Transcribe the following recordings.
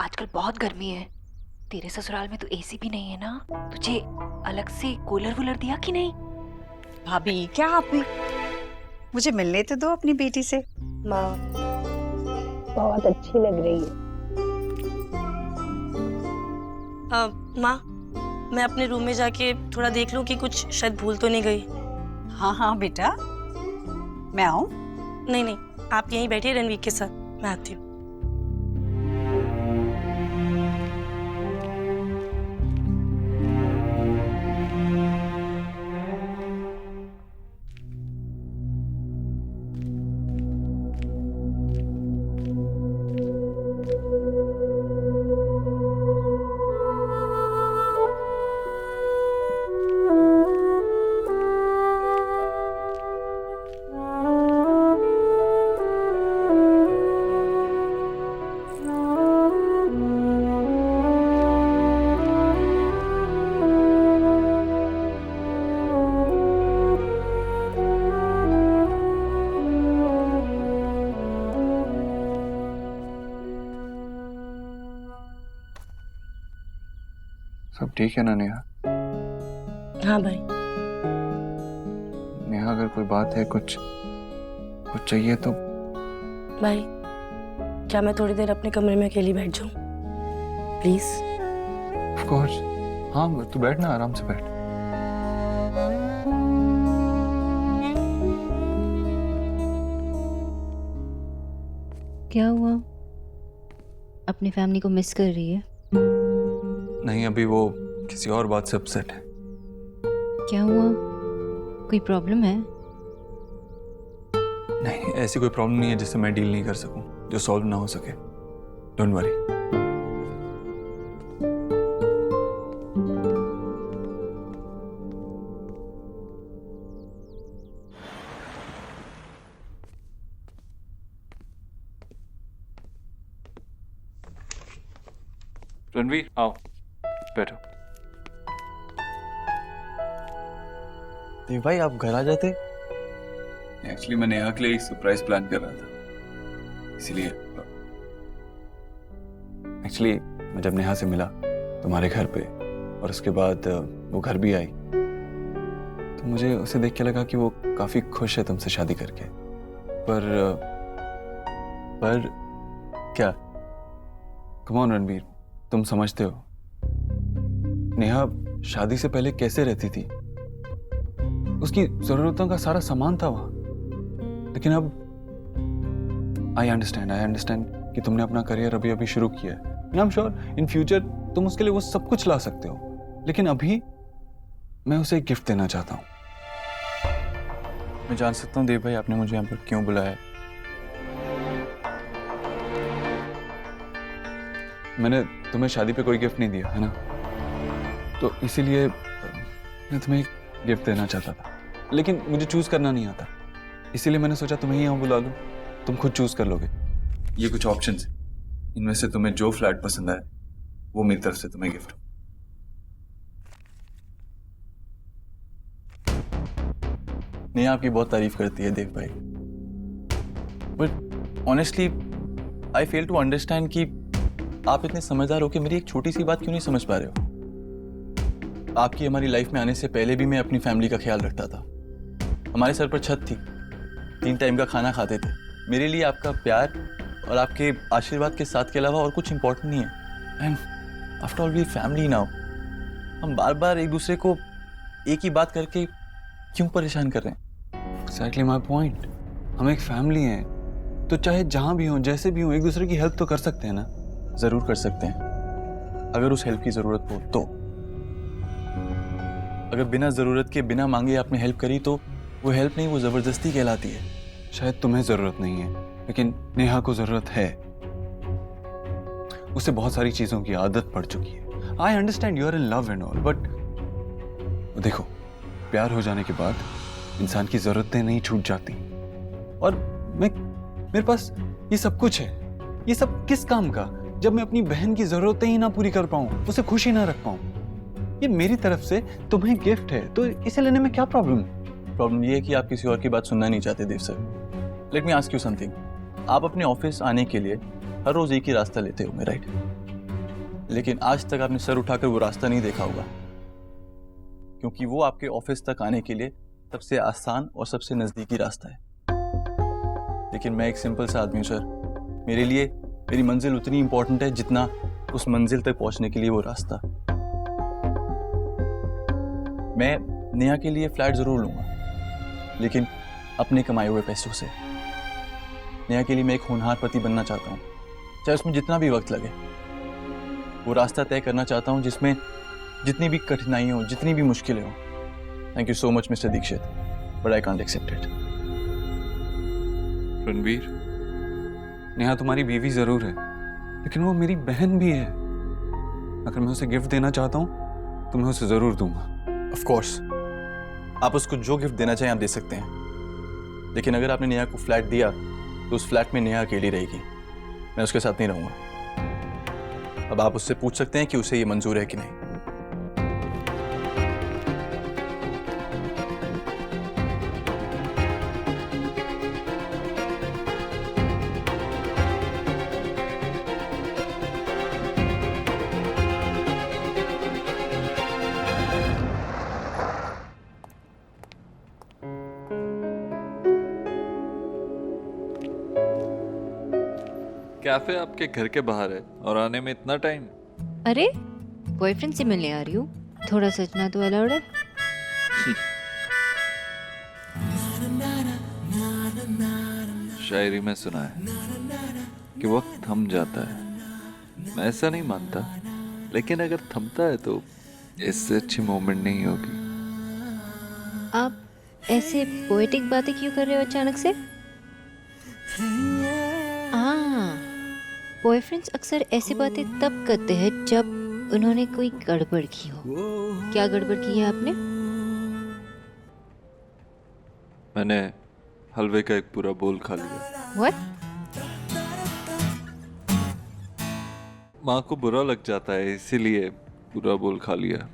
आजकल बहुत गर्मी है। तेरे ससुराल में तो एसी भी नहीं है ना? तुझे अलग से कूलर वूलर दिया कि नहीं? भाभी क्या आप भी मुझे मिलने तो दो अपनी बेटी से। माँ बहुत अच्छी लग रही है। माँ, मैं अपने रूम में जाके थोड़ा देख लूं कि कुछ शायद भूल तो नहीं गई। हाँ हाँ बेटा, मैं आऊं? नहीं नहीं, आप यहीं बैठिए रणवीर के साथ, मैं आती हूँ। सब ठीक है ना नेहा? हाँ भाई। नेहा अगर कोई बात है, कुछ चाहिए तो। भाई, क्या मैं थोड़ी देर अपने कमरे में अकेली बैठ जाऊं प्लीज? ऑफ कोर्स, हाँ तू बैठ ना, आराम से बैठ। क्या हुआ? अपनी फैमिली को मिस कर रही है? नहीं, अभी वो किसी और बात से अपसेट है। क्या हुआ? कोई प्रॉब्लम है? नहीं, ऐसी कोई प्रॉब्लम नहीं है जिससे मैं डील नहीं कर सकूं, जो सॉल्व ना हो सके। Don't worry. रणवीर आओ, बैठो। देव भाई आप घर आ जाते। एक्चुअली मैं नेहा के लिए एक सरप्राइज प्लान कर रहा था, इसीलिए। एक्चुअली मैं जब नेहा से मिला तुम्हारे घर पे, और उसके बाद वो घर भी आई, तो मुझे उसे देख के लगा कि वो काफी खुश है तुमसे शादी करके। पर क्या? कम ऑन रणवीर, तुम समझते हो नेहा शादी से पहले कैसे रहती थी? उसकी जरूरतों का सारा सामान था वहां। लेकिन अब आई अंडरस्टैंड कि तुमने अपना करियर अभी अभी शुरू किया है। I am sure in future तुम उसके लिए वो सब कुछ ला सकते हो, लेकिन अभी मैं उसे एक गिफ्ट देना चाहता हूं। मैं जान सकता हूं देव भाई आपने मुझे यहाँ पर क्यों बुलाया है? मैंने तुम्हें शादी पे कोई गिफ्ट नहीं दिया है ना, तो इसीलिए मैं तुम्हें एक गिफ्ट देना चाहता था, लेकिन मुझे चूज करना नहीं आता, इसीलिए मैंने सोचा तुम्हें ही यहाँ बुला लूं, तुम खुद चूज कर लोगे। ये कुछ ऑप्शंस हैं, इनमें से तुम्हें जो फ्लैट पसंद आए वो मेरी तरफ से तुम्हें गिफ्ट। नहीं, आपकी बहुत तारीफ करती है देव भाई, but honestly I fail to understand कि आप इतने समझदार हो कि मेरी एक छोटी सी बात क्यों नहीं समझ पा रहे हो। आपकी हमारी लाइफ में आने से पहले भी मैं अपनी फैमिली का ख्याल रखता था। हमारे सर पर छत थी, 3 टाइम का खाना खाते थे। मेरे लिए आपका प्यार और आपके आशीर्वाद के साथ के अलावा और कुछ इंपॉर्टेंट नहीं है। And after all we family now. हम बार बार एक दूसरे को एक ही बात करके क्यों परेशान कर रहे हैं? Exactly my point. हम एक फैमिली हैं, तो चाहे जहां भी हो, जैसे भी हो, एक दूसरे की हेल्प तो कर सकते हैं ना। जरूर कर सकते हैं, अगर उस हेल्प की जरूरत हो तो। अगर बिना जरूरत के, बिना मांगे आपने हेल्प करी तो वो हेल्प नहीं, वो जबरदस्ती कहलाती है। शायद तुम्हें जरूरत नहीं है, लेकिन नेहा को जरूरत है। उसे बहुत सारी चीजों की आदत पड़ चुकी है। I understand you are in love and all, but देखो, प्यार हो जाने के बाद इंसान की जरूरतें नहीं छूट जाती। और मेरे पास ये सब कुछ है। ये सब किस काम का, जब मैं अपनी बहन की जरूरतें ही ना पूरी कर पाऊं, उसे खुशी ना रख पाऊं। ये मेरी तरफ से तुम्हें गिफ्ट है, तो इसे लेने में क्या प्रॉब्लम? प्रॉब्लम ये है कि आप किसी और की बात सुनना नहीं चाहते Dev sir. Let me ask you something. आप अपने ऑफिस आने के लिए हर रोज एक ही रास्ता लेते हो, राइट? लेकिन आज तक आपने सर उठाकर वो रास्ता नहीं देखा होगा, क्योंकि वो आपके ऑफिस तक आने के लिए सबसे आसान और सबसे नजदीकी रास्ता है। लेकिन मैं एक सिंपल सा आदमी हूँ सर, मेरे लिए मेरी मंजिल उतनी इंपॉर्टेंट है जितना उस मंजिल तक पहुंचने के लिए वो रास्ता। मैं नेहा के लिए फ्लैट जरूर लूंगा, लेकिन अपने कमाए हुए पैसों से। नेहा के लिए मैं एक होनहार पति बनना चाहता हूँ, चाहे उसमें जितना भी वक्त लगे। वो रास्ता तय करना चाहता हूँ जिसमें जितनी भी कठिनाइयाँ हो, जितनी भी मुश्किलें हो। Thank you so much mister Dikshit, but I can't accept it. Ranveer, Neha तुम्हारी बीवी जरूर है, लेकिन वो मेरी बहन भी है। अगर मैं उसे गिफ्ट देना चाहता हूँ तो मैं उसे जरूर दूंगा। ऑफ कोर्स, आप उसको जो गिफ्ट देना चाहें आप दे सकते हैं, लेकिन अगर आपने नेहा को फ्लैट दिया तो उस फ्लैट में नेहा अकेली रहेगी, मैं उसके साथ नहीं रहूंगा। अब आप उससे पूछ सकते हैं कि उसे ये मंजूर है कि नहीं। कैफे आपके घर के बाहर है और आने में इतना टाइम? अरे बॉयफ्रेंड से मिलने आ रही हूँ, थोड़ा सजना तो अलाउड है। शायरी में सुना है कि वक्त थम जाता है। मैं ऐसा नहीं मानता, लेकिन अगर थमता है तो इससे अच्छी मोमेंट नहीं होगी। आप ऐसे पोएटिक बातें क्यों कर रहे हो अचानक से? हाँ, बॉयफ्रेंड्स अक्सर ऐसी बातें तब करते हैं जब उन्होंने कोई गड़बड़ की हो। क्या गड़बड़ की है आपने? मैंने हलवे का एक पूरा बोल खा लिया। What? माँ को बुरा लग जाता है, इसीलिए पूरा बोल खा लिया।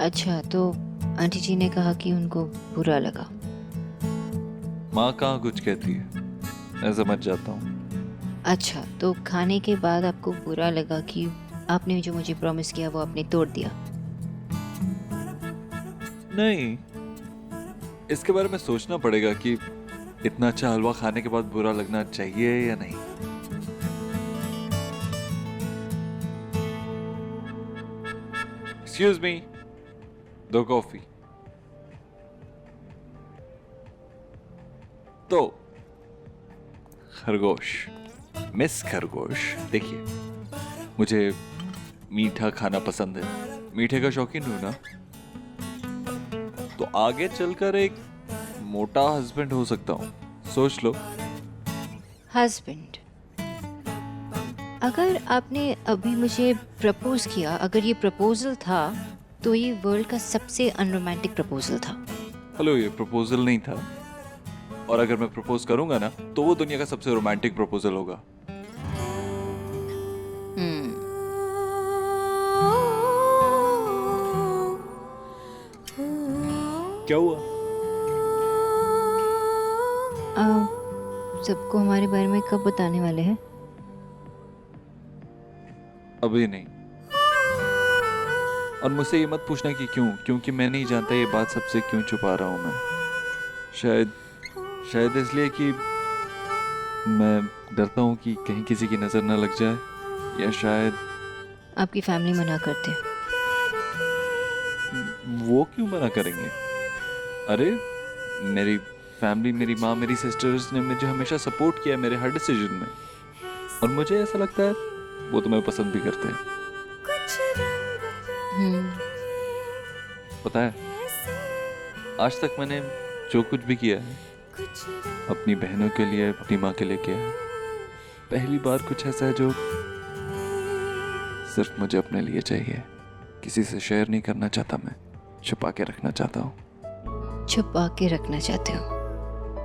अच्छा, तो आंटी जी ने कहा कि उनको बुरा लगा। माँ कहाँ कुछ कहती है, मैं समझ जाता हूँ। अच्छा, तो खाने के बाद आपको बुरा लगा कि आपने जो मुझे प्रॉमिस किया वो आपने तोड़ दिया। नहीं, इसके बारे में सोचना पड़ेगा कि इतना अच्छा हलवा खाने के बाद बुरा लगना चाहिए या नहीं। Excuse me, 2 coffee. तो खरगोश, मिस खरगोश, देखिए, मुझे मीठा खाना पसंद है, मीठे का शौकीन हूं ना, तो आगे चलकर एक मोटा हस्बैंड हो सकता हूँ, सोच लो। हस्बैंड? अगर आपने अभी मुझे प्रपोज किया, अगर ये प्रपोजल था तो ये वर्ल्ड का सबसे अनरोमांटिक प्रपोजल था। हेलो, ये प्रपोजल नहीं था, और अगर मैं प्रपोज करूंगा ना तो वो दुनिया का सबसे रोमांटिक प्रपोजल होगा। क्या हुआ? सबको हमारे बारे में कब बताने वाले हैं? अभी नहीं, और मुझसे ये मत पूछना कि क्यों, क्योंकि मैं नहीं जानता ये बात सबसे क्यों छुपा रहा हूँ मैं। शायद इसलिए कि मैं डरता हूँ कि कहीं किसी की नज़र ना लग जाए, या शायद आपकी फैमिली मना करते। वो क्यों मना करेंगे? अरे मेरी फैमिली, मेरी माँ, मेरी सिस्टर्स ने मुझे हमेशा सपोर्ट किया मेरे हर डिसीजन में, और मुझे ऐसा लगता है वो तुम्हें पसंद भी करते हैं। पता है, आज तक मैंने जो कुछ भी किया है अपनी बहनों के लिए, अपनी माँ के लिए किया है। पहली बार कुछ ऐसा है जो सिर्फ मुझे अपने लिए चाहिए, किसी से शेयर नहीं करना चाहता, मैं छुपा के रखना चाहता हूँ। छुपा के रखना चाहते हो?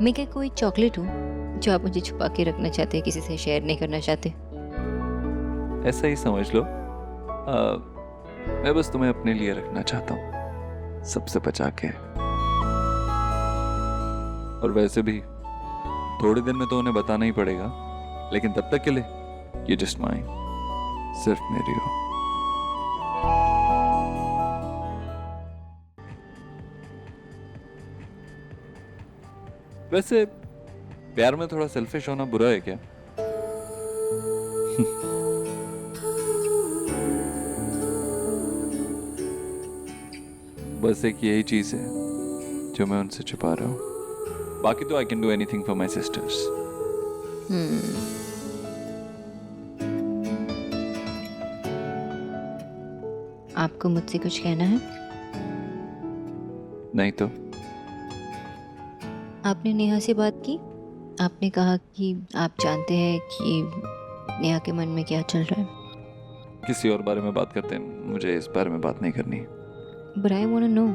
मैं क्या कोई चॉकलेट हूँ जो आप मुझे छुपा के रखना चाहते हैं, किसी से शेयर नहीं करना चाहते? ऐसा ही समझ लो। मैं बस तुम्हें अपने लिए रखना चाहता हूँ, सबसे बचा के। और वैसे भी थोड़े दिन में तो उन्हें बताना ही पड़ेगा, लेकिन तब तक के लिए ये जस्ट माइन, सिर्फ मेरी हो। वैसे प्यार में थोड़ा सेल्फिश होना बुरा है क्या? बस एक यही चीज है जो मैं उनसे छुपा रहा हूँ। बाकी तो I can do anything for my sisters. आपको मुझसे कुछ कहना है? नहीं तो आपने नेहा से बात की? आपने कहा कि आप जानते हैं कि नेहा के मन में क्या चल रहा है। किसी और बारे में बात करते हैं, मुझे इस बारे में बात नहीं करनी। But I wanna know,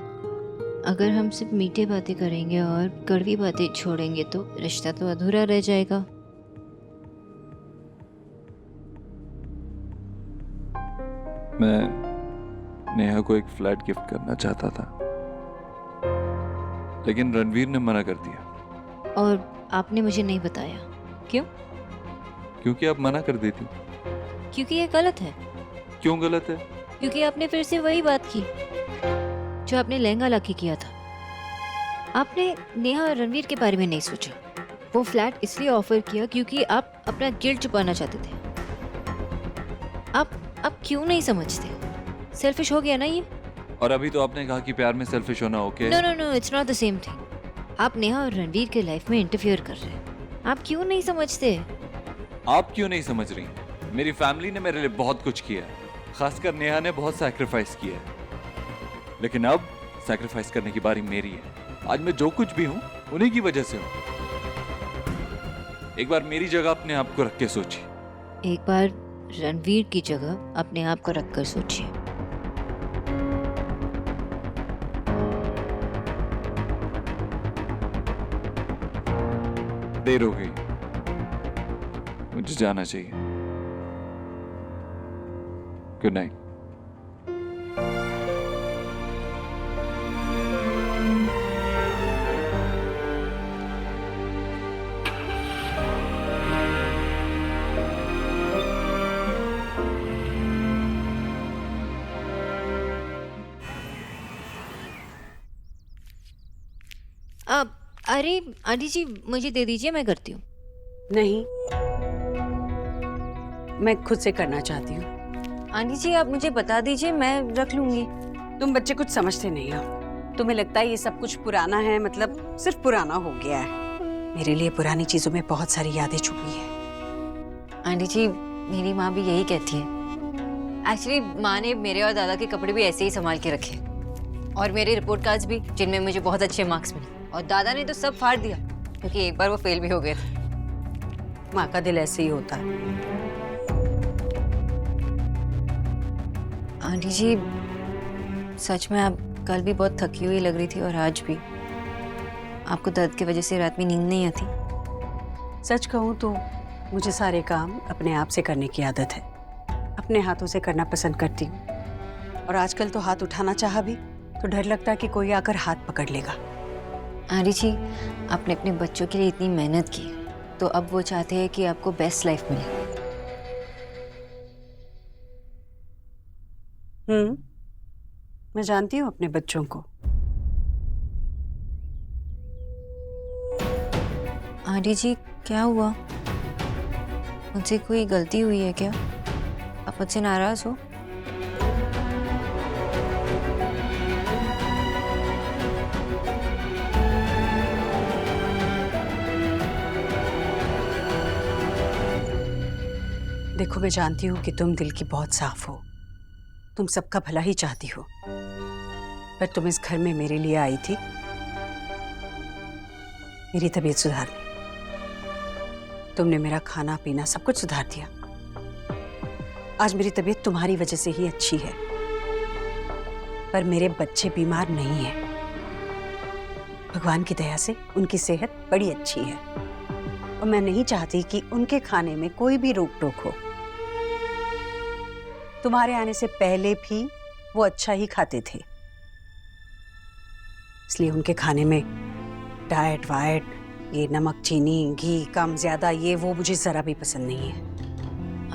अगर हम सिर्फ मीठे बातें करेंगे और कड़वी बातें छोड़ेंगे तो रिश्ता तो अधूरा रह जाएगा। मैं नेहा को एक फ्लैट गिफ्ट करना चाहता था, लेकिन रणवीर ने मना कर दिया। और आपने मुझे नहीं बताया, क्यों? क्योंकि आप मना कर देती। क्योंकि ये गलत है। क्यों गलत है? क्योंकि आपने फिर से वही बात की जो आपने लहंगा लाके किया था। आपने नेहा और रणवीर के बारे में नहीं सोचा। वो फ्लैट इसलिए ऑफर किया क्योंकि आप अपना गिल्ट छुपाना चाहते थे। आप क्यों नहीं समझते? सेल्फिश हो गया ना ये। और अभी तो आपने कहा कि प्यार में सेल्फिश होना okay. No no no, it's not the same thing. आप नेहा और रणवीर के लाइफ में इंटरफियर कर रहे हैं। आप क्यों नहीं समझते? आप क्यों नहीं समझ रही? मेरी फैमिली ने मेरे लिए बहुत कुछ किया है, खासकर नेहा ने बहुत सैक्रिफाइस किया है, लेकिन अब सैक्रिफाइस करने की बारी मेरी है। आज मैं जो कुछ भी हूँ उन्हीं की वजह से हूँ। एक बार मेरी जगह अपने आप को रख के सोचिए। एक बार रणवीर की जगह अपने आप को रखकर सोचिए। देर हो गई, मुझे जाना चाहिए। Good night. अब अरे आंटी जी, मुझे दे दीजिए, मैं करती हूँ। नहीं, मैं खुद से करना चाहती हूँ। आंटी जी आप मुझे बता दीजिए, मैं रख लूंगी। तुम बच्चे कुछ समझते नहीं हो। तुम्हें लगता है ये सब कुछ पुराना है, मतलब सिर्फ पुराना हो गया है। मेरे लिए पुरानी चीजों में बहुत सारी यादें छुपी है। आंटी जी मेरी माँ भी यही कहती है। एक्चुअली माँ ने मेरे और दादा के कपड़े भी ऐसे ही संभाल के रखे, और मेरे रिपोर्ट कार्ड्स भी, जिनमें मुझे बहुत अच्छे मार्क्स मिले। और दादा ने तो सब फाड़ दिया क्योंकि एक बार वो फेल भी हो गए थे। माँ का दिल ऐसे ही होता है। आंटी जी सच में आप कल भी बहुत थकी हुई लग रही थी, और आज भी। आपको दर्द की वजह से रात में नींद नहीं आती? सच कहूँ तो मुझे सारे काम अपने आप से करने की आदत है। अपने हाथों से करना पसंद करती हूँ। और आजकल तो हाथ उठाना चाहा भी तो डर लगता है कि कोई आकर हाथ पकड़ लेगा। आंटी जी आपने अपने बच्चों के लिए इतनी मेहनत की, तो अब वो चाहते हैं कि आपको बेस्ट लाइफ मिले। मैं जानती हूँ अपने बच्चों को। आंटी जी क्या हुआ? मुझसे कोई गलती हुई है क्या? आप मुझसे नाराज हो? देखो, मैं जानती हूँ कि तुम दिल की बहुत साफ हो। तुम सबका भला ही चाहती हो। पर तुम इस घर में मेरे लिए आई थी मेरी तबीयत सुधारने। तुमने मेरा खाना पीना सब कुछ सुधार दिया। आज मेरी तबीयत तुम्हारी वजह से ही अच्छी है, पर मेरे बच्चे बीमार नहीं हैं। भगवान की दया से उनकी सेहत बड़ी अच्छी है, और मैं नहीं चाहती कि उनके खाने में कोई भी रोक टोक हो। तुम्हारे आने से पहले भी वो अच्छा ही खाते थे, इसलिए उनके खाने में डाइट वाइट, ये नमक चीनी घी कम ज्यादा, ये वो मुझे जरा भी पसंद नहीं है।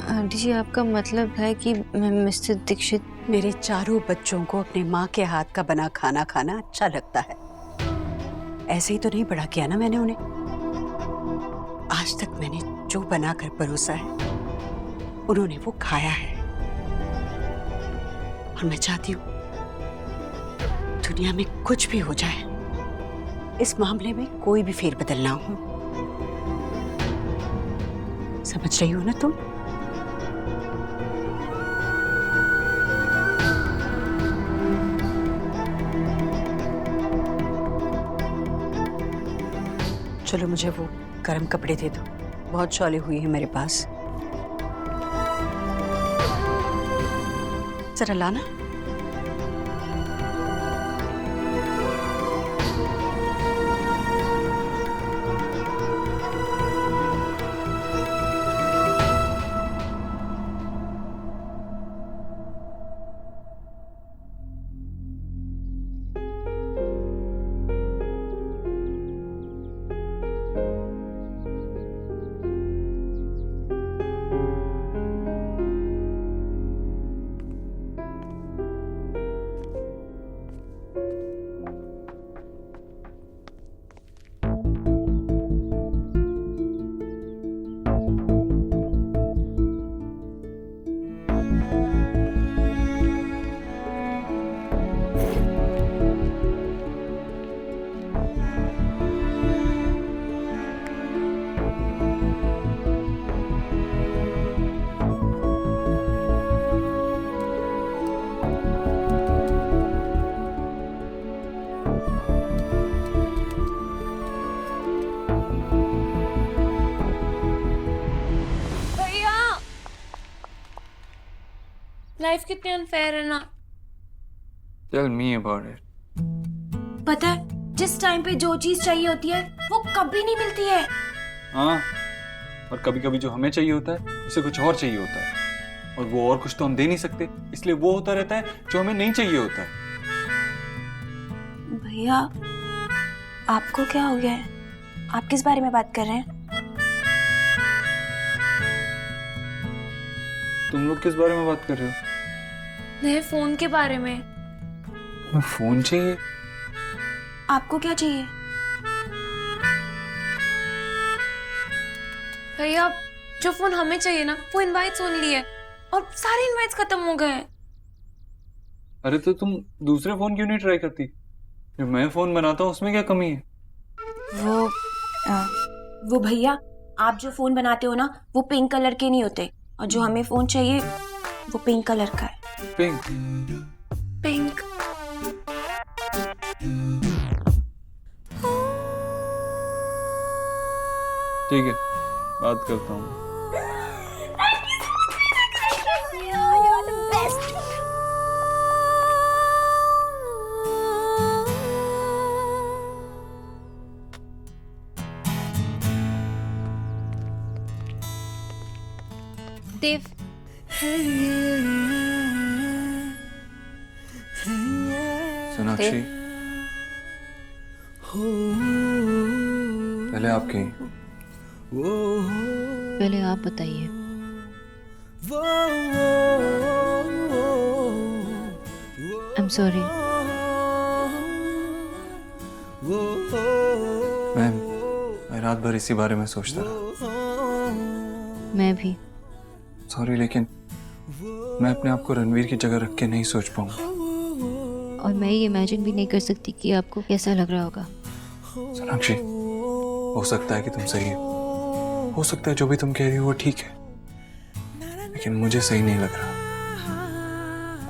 आंटी जी आपका मतलब है कि मैं मिस्टर दीक्षित? मेरे चारों बच्चों को अपने माँ के हाथ का बना खाना खाना अच्छा लगता है। ऐसे ही तो नहीं बड़ा किया ना मैंने उन्हें। आज तक मैंने जो बनाकर परोसा है उन्होंने वो खाया है। और मैं चाहती हूँ दुनिया में कुछ भी हो जाए, इस मामले में कोई भी फेरबदल ना हो। समझ रही हो ना तुम? चलो मुझे वो गर्म कपड़े दे दो, बहुत शॉले हुई है मेरे पास। जरा लाना। लाइफ कितनी अनफेयर है ना। Tell me about it. पता है जिस टाइम पे जो चीज चाहिए होती है वो कभी नहीं मिलती है। हाँ, और कभी कभी जो हमें चाहिए होता है उसे कुछ और चाहिए होता है, और वो और कुछ तो हम दे नहीं सकते, इसलिए वो होता रहता है जो हमें नहीं चाहिए होता है। भैया आपको क्या हो गया है? आप किस बारे में बात कर रहे हैं? तुम लोग किस बारे में बात कर रहे हो? नए फोन के बारे में। तुम्हें फोन चाहिए? आपको क्या चाहिए? भैया जो फोन हमें चाहिए ना वो इनवाइट्स ओनली है और सारे इनवाइट्स खत्म हो गए हैं। अरे तो तुम दूसरे फोन क्यों नहीं ट्राई करती? जो मैं फोन बनाता हूँ उसमें क्या कमी है? वो भैया आप जो फोन बनाते हो ना वो पिंक कलर के नहीं होते, और जो हमें फोन चाहिए वो पिंक कलर का है। पिंक? पिंक। ठीक है, बात करता हूँ। देव, सोनाक्षी, पहले आप कहीं। पहले आप बताइए। I am sorry. मैं रात भर इसी बारे में सोचता रहा। मैं भी। सॉरी, लेकिन मैं अपने आप को रणवीर की जगह रख के नहीं सोच पाऊंगा। और मैं ये इमेजिन भी नहीं कर सकती कि आपको कैसा लग रहा होगा। सोनाक्षी, हो सकता है कि तुम सही हो सकता है जो भी तुम कह रही हो वो ठीक है, लेकिन मुझे सही नहीं लग रहा।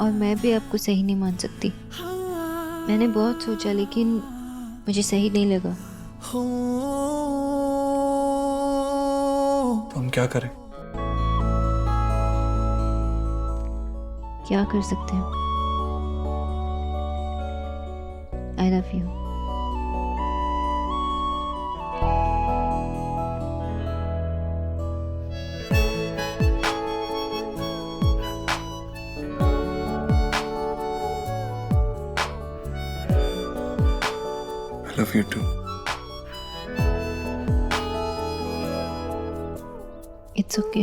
और मैं भी आपको सही नहीं मान सकती। मैंने बहुत सोचा लेकिन मुझे सही नहीं लगा। तो हम क्या करें? क्या कर सकते हैं? I love you. I love you too. It's okay.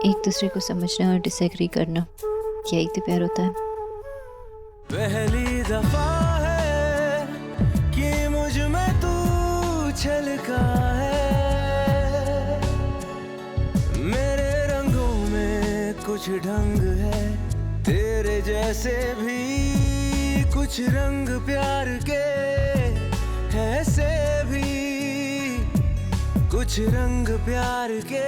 एक दूसरे को समझना और डिसएग्री करना, यही तो प्यार होता है। पहली दफा है कि मुझ कुछ ढंग है तेरे जैसे भी, कुछ रंग प्यार के ऐसे भी, कुछ रंग प्यार के